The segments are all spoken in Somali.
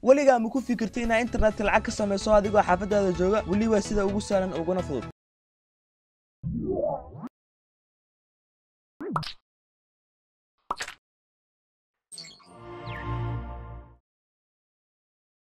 weligaa ma ku fikirtay inaad internetka lacag ka samayso adigoo xaafadaada jooga weliba sida ugu sahlan uguna fudud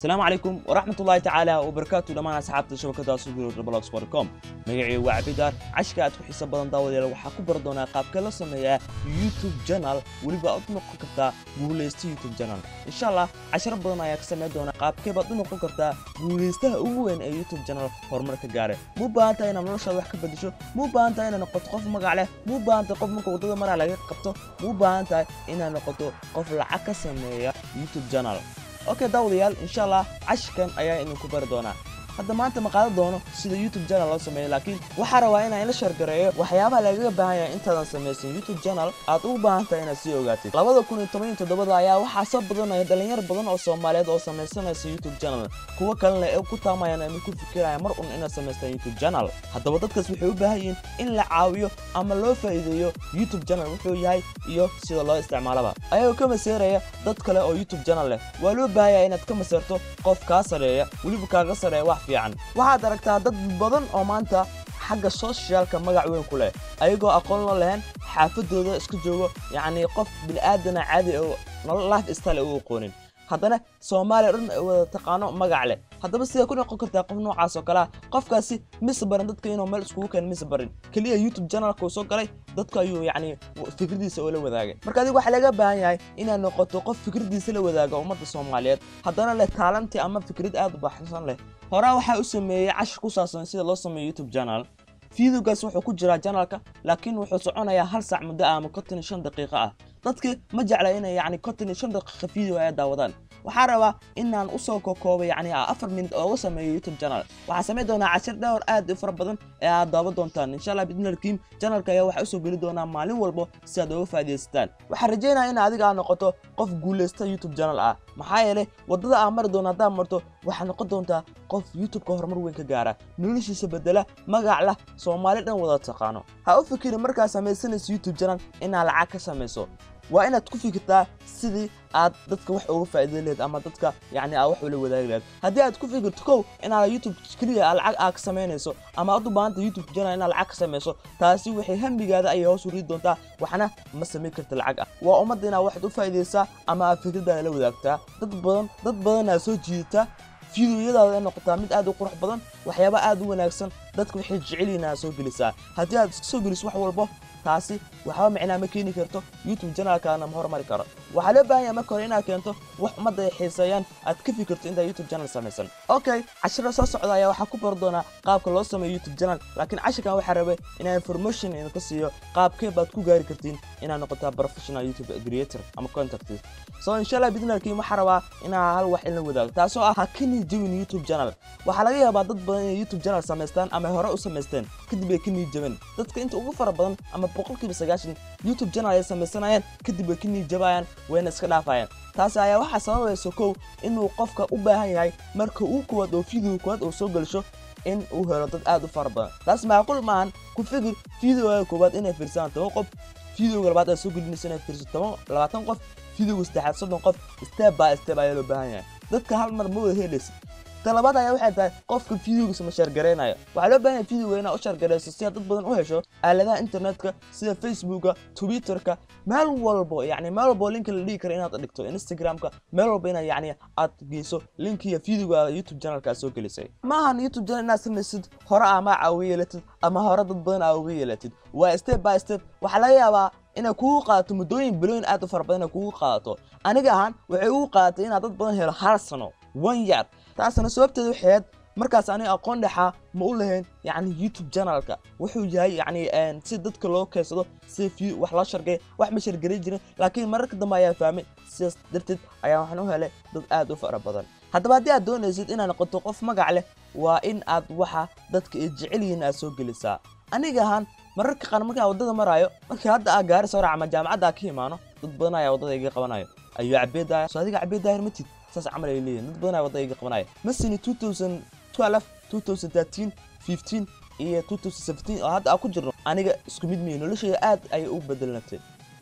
السلام عليكم ورحمة الله تعالى وبركاته لما أصحاب شبكة سوبر بلوكس.com مجيء وعبدار عشكات وحساب بدن داود يلا وحكوا بردونا قاب كلا صنيع يوتيوب channel ولبا أطنق كرتا جوليست يوتيوب channel إن شاء الله 10 بدنا يكسم دونا قاب كيف أطنق كرتا جوليسته أوين يوتيوب channel هرمرك جاره مو بانتا إن نرشة وحكي بديشو مو بانتا إن نقط قف مقالة مو بانتا قف مقوطة مرة على قبته مو بانتا إن نقطه قف العكس صنيع يوتيوب channel اوكي داوديال ان شاء الله عشكن ayaa inuu ku bari doona hadda maanta ma qaadan doono sida YouTube channel loo sameeyo laakiin waxa rabaa inaan la share gareeyo waxyaabaha laga baahan yahay intaad sameeysan YouTube channel aad u baahan tahay inaad sii ogaatid 2017 ayaa waxa soo badanaya dhalinyaro badan oo Soomaaliyeed oo sameeysanaysa YouTube channel kuwa kalena ay ku taamayaan ama ku fikirayaan mar un inaad sameystaan YouTube channel haddaba dadkaas waxay u baahan yihiin in la caawiyo ama loo faa'iideeyo YouTube channel wuxuu yahay iyo sida loo isticmaalaba ayuu ka maseeraya dad kale oo YouTube channel leh waa loo baahan yahay inaad ka maseerto qof ka sareeya waliba kaaga sareeya waxaad aragtaa dad badan oo maanta xagga socialka magac weyn ku leh ayagoo aqoon loo lahayn xaafadooda iska joogo yacni qof bil'aadana caadi oo nolol lifestyle u aqoonin haddana Soomaaliya dhan wada taqaano magac leh haddaba sida ku noqon kartaa qof noocaas oo kala qofkaasi misbaran dadka inuu meel isku keen misbarin kaliya YouTube channel ku soo galay dadka ayuu yacni fikradiisa oo la wadaagay marka adigu waxa laga baahan yahay inaad noqoto qof fikradiisa la wadaaga ummadda Soomaaliyeed haddana leh talent ama fikrad aad u baxsan leh hore waxa uu sameeyay cashar ku saabsan sida loo sameeyo YouTube channel fiidiyogaas wuxuu ku jiraa channelka laakiin wuxuu soconayaa hal saac muddo ama 5 daqiiqo ah dadka ma jecla inay yacni 5 daqiiqo fiidiyo ay daawadaan waxaa rabaa inaan u soo koobay yacni 4 minute oo sameeyo YouTube channel waxa sameey doonaa 10 dhowr aad u fara badan ee aad daawan doontaan insha Allah bidnalkiin channelka ayaa waxa u soo gali doonaa maalin walba si aad uga faa'iidaystaan waxa rajaynayaa in adiga aad noqoto qof guuleysta YouTube channel ah maxaa yeelay wadada aad mari doonto hadaa marto waxa noqon doontaa qof YouTube ka horumar weyn ka gaara noloshiisa bedela magac la Soomaali dhan wada taqaano ha u fikirin markaa sameysanayso YouTube channel inaad lacag ka sameyso waa inaad ku fikirtaa sidii aad dadka wax uga faa'iideyn lahayd ama dadka yacni aad wax ula wadaagi lahayd haddii aad ku fikirto kow inaad YouTube kaliya lacag aad ka sameynayso ama aad u baahanta YouTube channel inaad lacag ka sameyso taasi waxay hambigaada ay hoos u ridi doontaa waxna ma sameyn karta lacag ah waa ummadda inaad wax u faa'iideysaa ama aad fikradaada la wadaagtaa dad badan aad soo jiidata fiidiyoyadaada ay noqotaa mid aad u qurux badan waxyaabo aad u wanaagsan dadku waxay jecel yihiin soo gelisaa haddii aad soo geliso wax walba taasi waxa macna ma keeni karto YouTube channel-kaana ma hormari karo waxa loo baahan yahay marka hore inaad keento wax ummadda ay xiiseeyaan aad ka fikirto inta YouTube channel sameysan okay cashiro soo socda ayaa waxa ku bar doona qaabka loo sameeyo YouTube channel laakiin cashirkan waxa rabay inaan information idin siiyo qaabkee baad ku gaari kartiin inaad noqoto professional YouTube creator ama content so insha Allah bidnalkiin waxa rabaa inaan hal wax in la wadaago taasoo ah hakini jawin YouTube channel waxa laga yaabaa dad badan inay YouTube channel sameystaan ama hore u sameysteen kadib ay kini jaban dadka inta ugu fara badan ama 90% YouTube channel ay sameysanayaan kadib ay kini jabayaan wayna iska dhaafayaan taas ayaa waxa sababayso kow inuu qofka u baahan yahay marka uu kuwad oo fiidiyo kuwad oo soo galsho in uu helo dad aad u fara badan taas macquul maahan ku fikir fiidiyo kuwad inay fiirsan 10 qof fiidiyo galbaad soo galinaysa inay fiirsato 20 qof fiidiyo saddexaad 30 qof step by step ayaa loo baahan yahay dadka hal mar ma wada helaysid talabaad ayaa waxay tahay qofka fiidiyogiisa ma share gareenayo waxa loo baahan yahay fiidiyo inaad u share gareyso si dad badan u hesho aaladaha internetka sida Facebooka Twitterka meel walbo yacni meel walbo link la dhigi karo inaad dhigto Instagramka meel walbo inaad yacni aad geyso linkiga fiidiyoga YouTube channelka soo gelisay maahan YouTube channel inaad sameysid hore ama caawiyeelatid ama hore dad badan caawiyeelatid waa step by step waxa laga yaabaa inay kugu qaato muddooyin bilooyin aad u fara badan kugu qaato aniga ahaan waxay ugu qaadatay inaad dad badan helo hal sano 1 year taasna sababteedu waxay markaas ani aqoon dhaxa ma u lahayn yacni YouTube channelka wuxuu yahay yacni si dadka loo keensado si wax la shargay wax ma shargay jirin laakiin mararka dambe ayaa fahmay sidaas darteed ayaa waxaan u helay dad aad u fara badan haddaba haddii aad doonaysid inaad noqoto qof magac leh waa in aad waxa dadka ay jecel yihiin aad soo gelisaa aniga ahaan mararka qaar marka wadada marayo marka hadda aan gaari soo raaca jaamacadda ka imaano dad badan ayaa wadada iga qabanayo ayuu cabeedaa soo adiga cabeedaa matid saas amal ay leeyihiin dad badan ayaa wadada iga qabanayo masini 2012 2013 15 iyo 2017 oo hadda ku jirno aniga isku mid miyay noloshayda aad ay u bedelnatay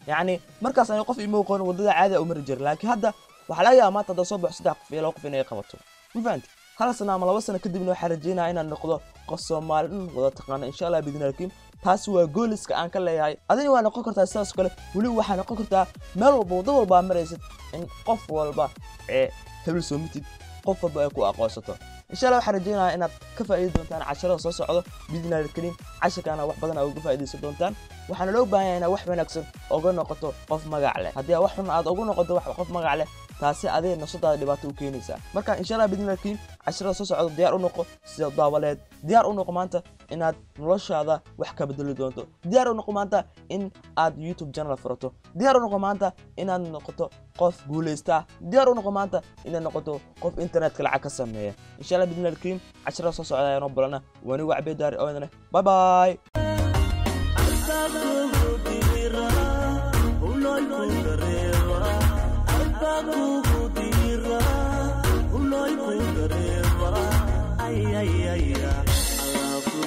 يعني مركز أنا قف إيمو قان وددا عادة أو مرجر لكن هذا waxa laga yaabaa maanta soo baxo 3 qof iyo 2 qof inay qabato ma fahanti hal sano ama 2 sano kadibna waxa rajeynaa inaan noqdo qof Soomaali wada taqaan insha Allah bidinaakim taas waa gooliska aan ka leeyahay adina waa noqon kartaa sidaas kale wali waxa noqon kartaa meel walba wada walba maraysid in qof walba hebel soo mitid qof walba ay ku aqoonsato insha Allah waxa rajeynaa inaad ka faa'iido doontaan casharada soo socdo bidinaakim casharkana wax badan aad uga faa'iideysan doontaan waxaan loo baahan yahay wax wanaagsan oo noqoto qof magac leh hadii wax xun aad ugu noqoto wax qof magac leh taasi adee nafsadaada dhibaato u keenaysa marka insha Allah bidinaakim casharada soo socdo diyaar u noqo sida daawaleed diyaar u noqo maanta inaad noloshaada wax ka bedeli doonto diyaar u noqo maanta in aad YouTube channel furato diyaar u noqo maanta inaad noqoto qof guuleysta diyaar u noqo maanta inaad noqoto qof internetka lacag ka sameeya insha Allah bidinaakim casharada soo socdo ayaan balana wani wacbeedar oo idin bye bye ay ay ay Allah ku